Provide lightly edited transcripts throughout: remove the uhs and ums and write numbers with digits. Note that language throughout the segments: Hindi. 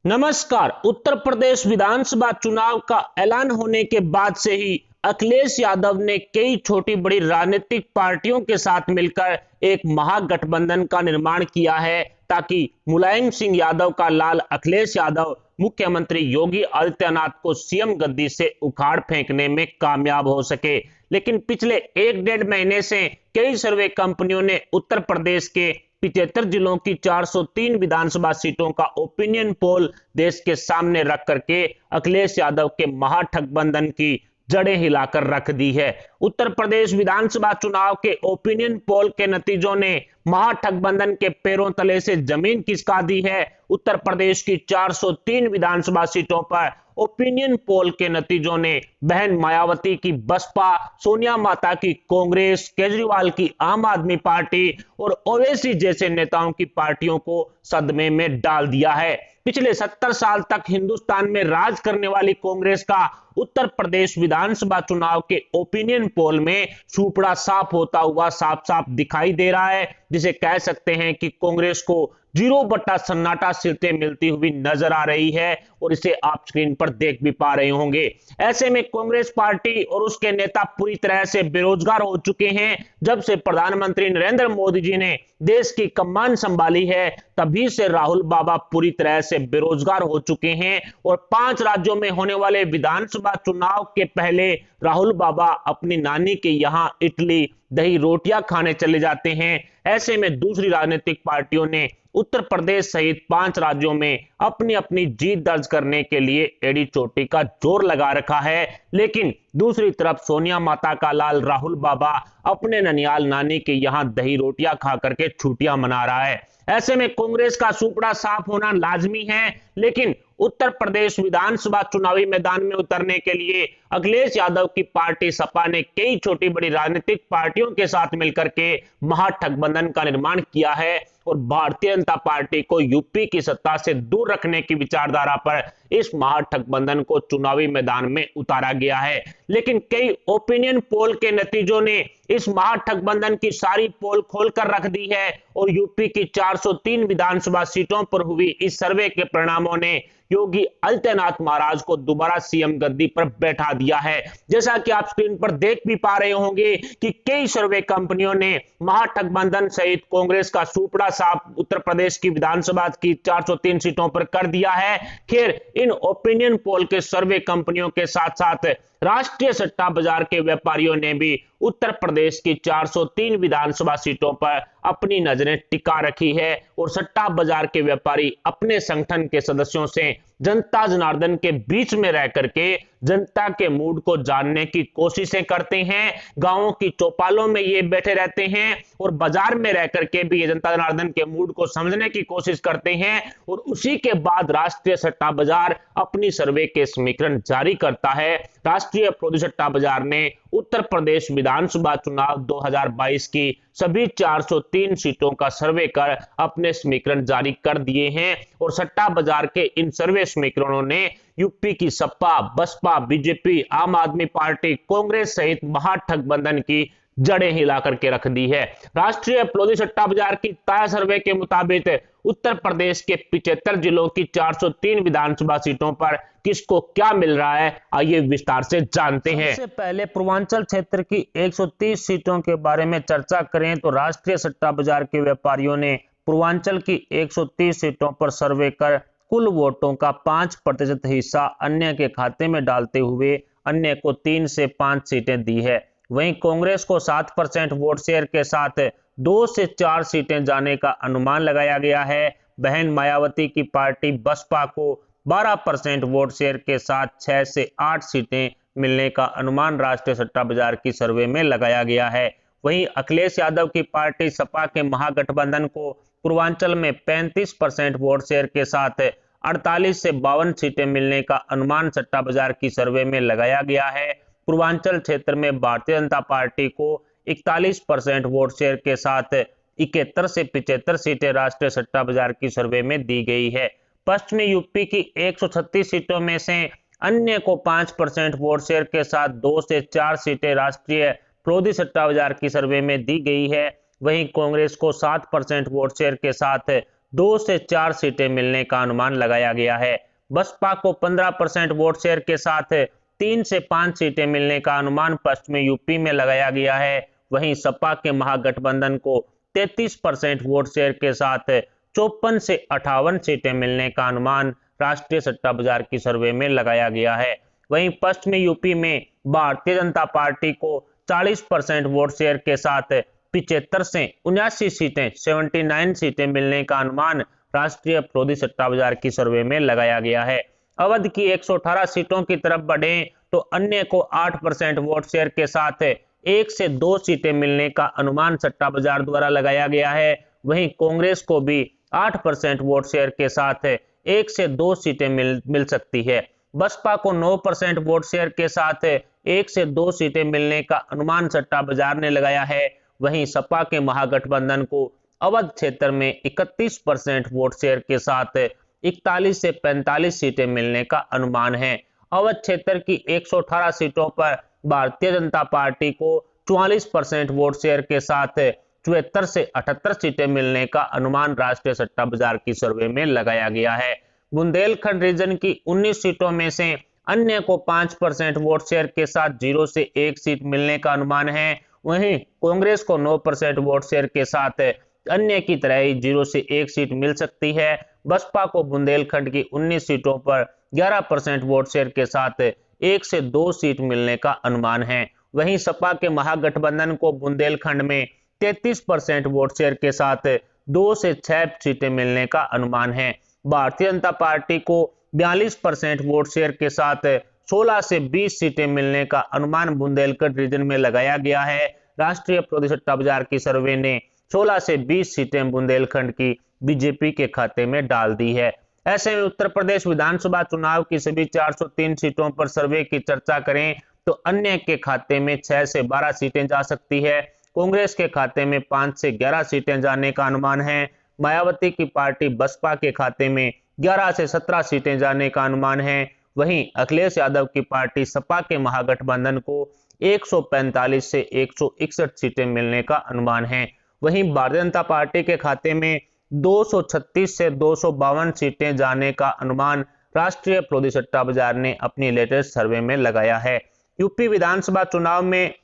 नमस्कार। उत्तर प्रदेश विधानसभा चुनाव का ऐलान होने के बाद से ही अखिलेश यादव ने कई छोटी बड़ी राजनीतिक पार्टियों के साथ मिलकर एक महागठबंधन का निर्माण किया है ताकि मुलायम सिंह यादव का लाल अखिलेश यादव मुख्यमंत्री योगी आदित्यनाथ को सीएम गद्दी से उखाड़ फेंकने में कामयाब हो सके। लेकिन पिछले एक डेढ़ महीने से कई सर्वे कंपनियों ने उत्तर प्रदेश के 75 जिलों की 403 विधानसभा सीटों का ओपिनियन पोल देश के सामने रख करके अखिलेश यादव के महागठबंधन की जड़ें हिलाकर रख दी है। उत्तर प्रदेश विधानसभा चुनाव के ओपिनियन पोल के नतीजों ने महागठबंधन के पैरों तले से जमीन खिसका दी है। उत्तर प्रदेश की 403 विधानसभा सीटों पर ओपिनियन पोल के नतीजों ने बहन मायावती की बसपा, सोनिया माता की कांग्रेस, केजरीवाल की आम आदमी पार्टी और ओवैसी जैसे नेताओं की पार्टियों को सदमे में डाल दिया है। पिछले 70 साल तक हिंदुस्तान में राज करने वाली कांग्रेस का उत्तर प्रदेश विधानसभा चुनाव के ओपिनियन पोल में सुपड़ा साफ होता हुआ साफ साफ दिखाई दे रहा है, जिसे कह सकते हैं कि कांग्रेस को 0/सन्नाटा सीटें मिलती हुई नजर आ रही है और इसे आप स्क्रीन पर देख भी पा रहे होंगे। ऐसे में कांग्रेस पार्टी और उसके नेता पूरी तरह से बेरोजगार हो चुके हैं। जब से प्रधानमंत्री नरेंद्र मोदी जी ने देश की कमान संभाली है तभी से राहुल बाबा पूरी तरह से बेरोजगार हो चुके हैं और 5 राज्यों में होने वाले विधानसभा चुनाव के पहले राहुल बाबा अपनी नानी के यहां इडली दही रोटियां खाने चले जाते हैं। ऐसे में दूसरी राजनीतिक पार्टियों ने उत्तर प्रदेश सहित 5 राज्यों में अपनी अपनी जीत दर्ज करने के लिए एड़ी चोटी का जोर लगा रखा है। लेकिन दूसरी तरफ सोनिया माता का लाल राहुल बाबा अपने ननियाल नानी के यहां दही रोटियां खा करके छुट्टियां मना रहा है। ऐसे में कांग्रेस का सुपड़ा साफ होना लाजमी है, लेकिन उत्तर प्रदेश विधानसभा चुनावी मैदान में उतरने के लिए अखिलेश यादव की पार्टी सपा ने कई छोटी बड़ी राजनीतिक पार्टियों के साथ मिलकर के महागठबंधन का निर्माण किया है और भारतीय जनता पार्टी को यूपी की सत्ता से दूर रखने की विचारधारा पर इस महागठबंधन को चुनावी मैदान में उतारा गया है। लेकिन कई ओपिनियन पोल के नतीजों ने इस महागठबंधन की सारी पोल खोलकर रख दी है और यूपी की 403 विधानसभा सीटों पर हुई इस सर्वे के परिणामों ने योगी आदित्यनाथ महाराज को दोबारा सीएम गद्दी पर बैठा दिया है। जैसा कि आप स्क्रीन पर देख भी पा रहे होंगे कि कई सर्वे कंपनियों ने महागठबंधन सहित कांग्रेस का सुपड़ा साफ उत्तर प्रदेश की विधानसभा की 403 सीटों पर कर दिया है। खैर, इन ओपिनियन पोल के सर्वे कंपनियों के साथ साथ राष्ट्रीय सट्टा बाजार के व्यापारियों ने भी उत्तर प्रदेश की 403 विधानसभा सीटों पर अपनी नजरें टिका रखी है और सट्टा बाजार के व्यापारी अपने संगठन के सदस्यों से जनता जनार्दन के बीच में रह करके जनता के मूड को जानने की कोशिशें करते हैं। गांवों की चौपालों में ये बैठे रहते हैं और बाजार में रह करके भी ये जनता जनार्दन के मूड को समझने की कोशिश करते हैं और उसी के बाद राष्ट्रीय सट्टा बाजार अपनी सर्वे के समीकरण जारी करता है। राष्ट्रीय प्रोदी सट्टा बाजार ने उत्तर प्रदेश विधानसभा चुनाव 2022 की सभी 403 सीटों का सर्वे कर अपने समीकरण जारी कर दिए हैं और सट्टा बाजार के इन सर्वे समीकरणों ने यूपी की सपा, बसपा, बीजेपी, आम आदमी पार्टी, कांग्रेस सहित महागठबंधन की जड़ें हिला करके रख दी है। राष्ट्रीय प्रोदी सट्टा बाजार की ताजा सर्वे के मुताबिक उत्तर प्रदेश के 75 जिलों की 403 विधानसभा सीटों पर किसको क्या मिल रहा है, आइए विस्तार से जानते हैं। सबसे पहले पूर्वांचल क्षेत्र की 130 सीटों के बारे में चर्चा करें तो राष्ट्रीय सट्टा बाजार के व्यापारियों ने पूर्वांचल की 130 सीटों पर सर्वे कर कुल वोटों का 5% हिस्सा अन्य के खाते में डालते हुए अन्य को 3 से 5 सीटें दी है। वहीं कांग्रेस को 7% वोट शेयर के साथ 2 से 4 सीटें जाने का अनुमान लगाया गया है। बहन मायावती की पार्टी बसपा को 12% वोट शेयर के साथ 6 से 8 सीटें मिलने का अनुमान राष्ट्रीय सट्टा बाजार की सर्वे में लगाया गया है। वहीं अखिलेश यादव की पार्टी सपा के महागठबंधन को पूर्वांचल में 35% वोट शेयर के साथ 48 से 52 सीटें मिलने का अनुमान सट्टा बाजार की सर्वे में लगाया गया है। पूर्वांचल क्षेत्र में भारतीय जनता पार्टी को 41% वोट शेयर के साथ 71 से 75 सीटें राष्ट्रीय सट्टा बाजार की सर्वे में दी गई है। पश्चिमी यूपी की 136 सीटों में से अन्य को 5% वोट शेयर के साथ 2 से 4 सीटें राष्ट्रीय प्रोदी सट्टा बाजार की सर्वे में दी गई है। वहीं कांग्रेस को 7% वोट शेयर के साथ 2 से 4 सीटें मिलने का अनुमान लगाया गया है। बसपा को 15% वोट शेयर के साथ 3 से 5 सीटें मिलने का अनुमान पश्चिमी यूपी में लगाया गया है। वहीं सपा के महागठबंधन को 33% वोट शेयर के साथ 54 से 58 सीटें मिलने का अनुमान राष्ट्रीय सट्टा बाजार की सर्वे में लगाया गया है। वहीं पश्चिमी यूपी में भारतीय जनता पार्टी को 40% वोट शेयर के साथ 75 से 79 सीटें 79 सीटें मिलने का अनुमान राष्ट्रीय प्रोदी सट्टा बाजार की सर्वे में लगाया गया है। अवध की 118 सीटों की तरफ बढ़े तो अन्य को 8% वोट शेयर के साथ 1 से 2 सीटें मिलने का अनुमान सट्टा बाजार द्वारा लगाया गया है। वहीं कांग्रेस को भी 8% वोट शेयर के साथ 1 से 2 सीटें मिल सकती है। बसपा को 9% वोट शेयर के साथ 1 से 2 सीटें मिलने का अनुमान सट्टा बाजार ने लगाया है। वहीं सपा के महागठबंधन को अवध क्षेत्र में 31% वोट शेयर के साथ 41 से 45 सीटें मिलने का अनुमान है। अवध क्षेत्र की 118 सीटों पर भारतीय जनता पार्टी को 44% वोट शेयर के साथ 74 से 78 सीटें मिलने का अनुमान राष्ट्रीय सट्टा बाजार की सर्वे में लगाया गया है। बुंदेलखंड रीजन की 19 सीटों में से अन्य को 5% वोट शेयर के साथ 0 से 1 सीट मिलने का अनुमान है। वहीं कांग्रेस को 9% वोट शेयर के साथ अन्य की तरह ही 0 से 1 सीट मिल सकती है। बसपा को बुंदेलखंड की 19 सीटों पर 11% वोट शेयर के साथ 1 से 2 सीट मिलने का अनुमान है। वहीं सपा के महागठबंधन को बुंदेलखंड में 33% वोट शेयर के साथ 2 से 6 सीटें मिलने का अनुमान है। भारतीय जनता पार्टी को 42% वोट शेयर के साथ 16 से 20 सीटें मिलने का अनुमान बुंदेलखंड रीजन में लगाया गया है। राष्ट्रीय प्रोदी सट्टा बाजार की सर्वे ने 16 से 20 सीटें बुंदेलखंड की बीजेपी के खाते में डाल दी है। ऐसे में उत्तर प्रदेश विधानसभा चुनाव की सभी 403 सीटों पर सर्वे की चर्चा करें तो अन्य के खाते में 6 से 12 सीटें जा सकती है। कांग्रेस के खाते में 5 से 11 सीटें जाने का अनुमान है। मायावती की पार्टी बसपा के खाते में 11 से 17 सीटें जाने का अनुमान है। वहीं अखिलेश यादव की पार्टी सपा के महागठबंधन को 145 से 161 सीटें मिलने का अनुमान है। वहीं भारतीय जनता पार्टी के खाते में 236 से 252 सीटें जाने का अनुमान राष्ट्रीय प्रोदी सट्टा बाजार ने अपनी लेटेस्ट सर्वे में लगाया है। यूपी विधानसभा चुनाव में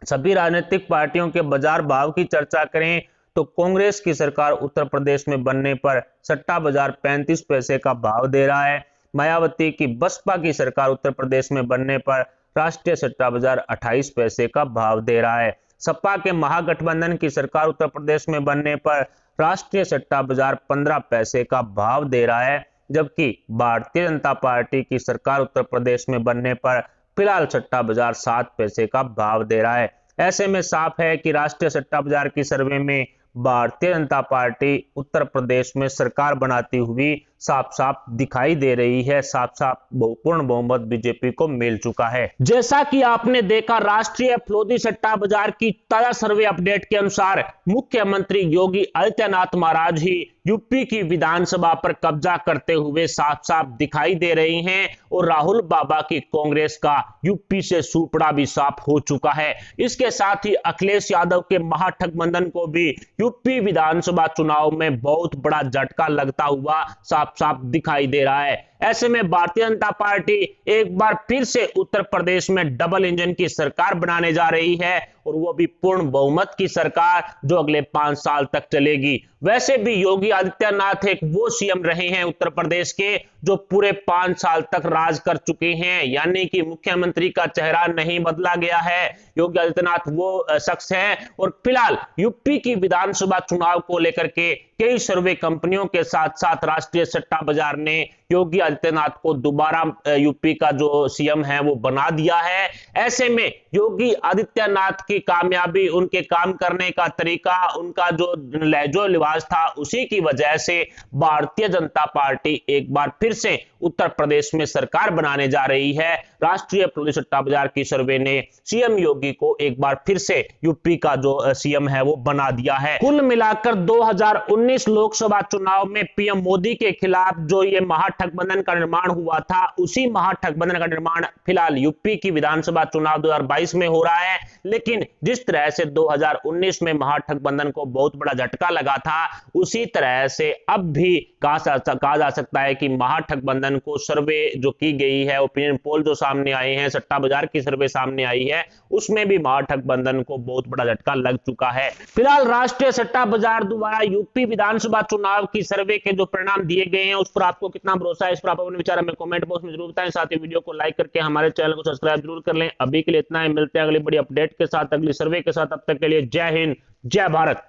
सभी राजनीतिक पार्टियों के बाजार भाव की चर्चा करें तो कांग्रेस की सरकार उत्तर प्रदेश में बनने पर सट्टा बाजार 35 पैसे का भाव दे रहा है। मायावती की बसपा की सरकार उत्तर प्रदेश में बनने पर राष्ट्रीय सट्टा बाजार 28 पैसे का भाव दे रहा है। सपा के महागठबंधन की सरकार उत्तर प्रदेश में बनने पर राष्ट्रीय सट्टा बाजार 15 पैसे का भाव दे रहा है, जबकि भारतीय जनता पार्टी की सरकार उत्तर प्रदेश में बनने पर फिलहाल सट्टा बाजार 7 पैसे का भाव दे रहा है। ऐसे में साफ है कि राष्ट्रीय सट्टा बाजार की सर्वे में भारतीय जनता पार्टी उत्तर प्रदेश में सरकार बनाती हुई साफ साफ दिखाई दे रही है। साफ साफ पूर्ण बहुमत बीजेपी को मिल चुका है। जैसा कि आपने देखा, राष्ट्रीय प्रोदी सट्टा बाजार की ताजा सर्वे अपडेट के अनुसार मुख्यमंत्री योगी आदित्यनाथ महाराज ही यूपी की विधानसभा पर कब्जा करते हुए साफ साफ दिखाई दे रही हैं और राहुल बाबा की कांग्रेस का यूपी से सूपड़ा भी साफ हो चुका है। इसके साथ ही अखिलेश यादव के महागठबंधन को भी यूपी विधानसभा चुनाव में बहुत बड़ा झटका लगता हुआ साफ साफ दिखाई दे रहा है। ऐसे में भारतीय जनता पार्टी एक बार फिर से उत्तर प्रदेश में डबल इंजन की सरकार बनाने जा रही है और वो भी पूर्ण बहुमत की सरकार जो अगले 5 साल तक चलेगी। वैसे भी योगी आदित्यनाथ एक वो सीएम रहे हैं उत्तर प्रदेश के जो पूरे 5 साल तक राज कर चुके हैं, यानी कि मुख्यमंत्री का चेहरा नहीं बदला गया है। योगी आदित्यनाथ वो शख्स हैं और फिलहाल यूपी की विधानसभा चुनाव को लेकर के कई सर्वे कंपनियों के साथ साथ राष्ट्रीय सट्टा बाजार ने योगी आदित्यनाथ को दोबारा यूपी का जो सीएम है वो बना दिया है। ऐसे में योगी आदित्यनाथ की कामयाबी, उनके काम करने का तरीका, उनका जो लहजो लिबास था, उसी की वजह से भारतीय जनता पार्टी एक बार फिर से उत्तर प्रदेश में सरकार बनाने जा रही है। राष्ट्रीय प्रोदी सट्टा बाजार की सर्वे ने सीएम योगी को एक बार फिर से यूपी का जो सीएम है वो बना दिया है। कुल मिलाकर 2019 लोकसभा चुनाव में पीएम मोदी के खिलाफ जो ये महागठबंधन महागठबंधन का निर्माण हुआ था, उसी महागठबंधन का निर्माण फिलहाल यूपी की विधानसभा चुनाव 2022 में हो रहा है। लेकिन जिस तरह से 2019 में महागठबंधन को बहुत बड़ा झटका लगा था, उसी तरह से अब भी कहा जा सकता है कि महागठबंधन को सर्वे जो की गई है, ओपिनियन पोल जो सामने आए हैं, सट्टा बाजार की सर्वे सामने आई है, उसमें भी महागठबंधन को बहुत बड़ा झटका लग चुका है। फिलहाल राष्ट्रीय सट्टा बाजार द्वारा यूपी विधानसभा चुनाव की सर्वे के जो परिणाम दिए गए हैं, उस पर आपको कितना भरोसा है, इस पर आप अपने विचार हमें कमेंट बॉक्स में जरूर बताएं। साथ ही वीडियो को लाइक करके हमारे चैनल को सब्सक्राइब जरूर कर लें। अभी के लिए इतना ही, मिलते हैं अगली बड़ी अपडेट के साथ, अगली सर्वे के साथ। तब तक के लिए जय हिंद, जय भारत।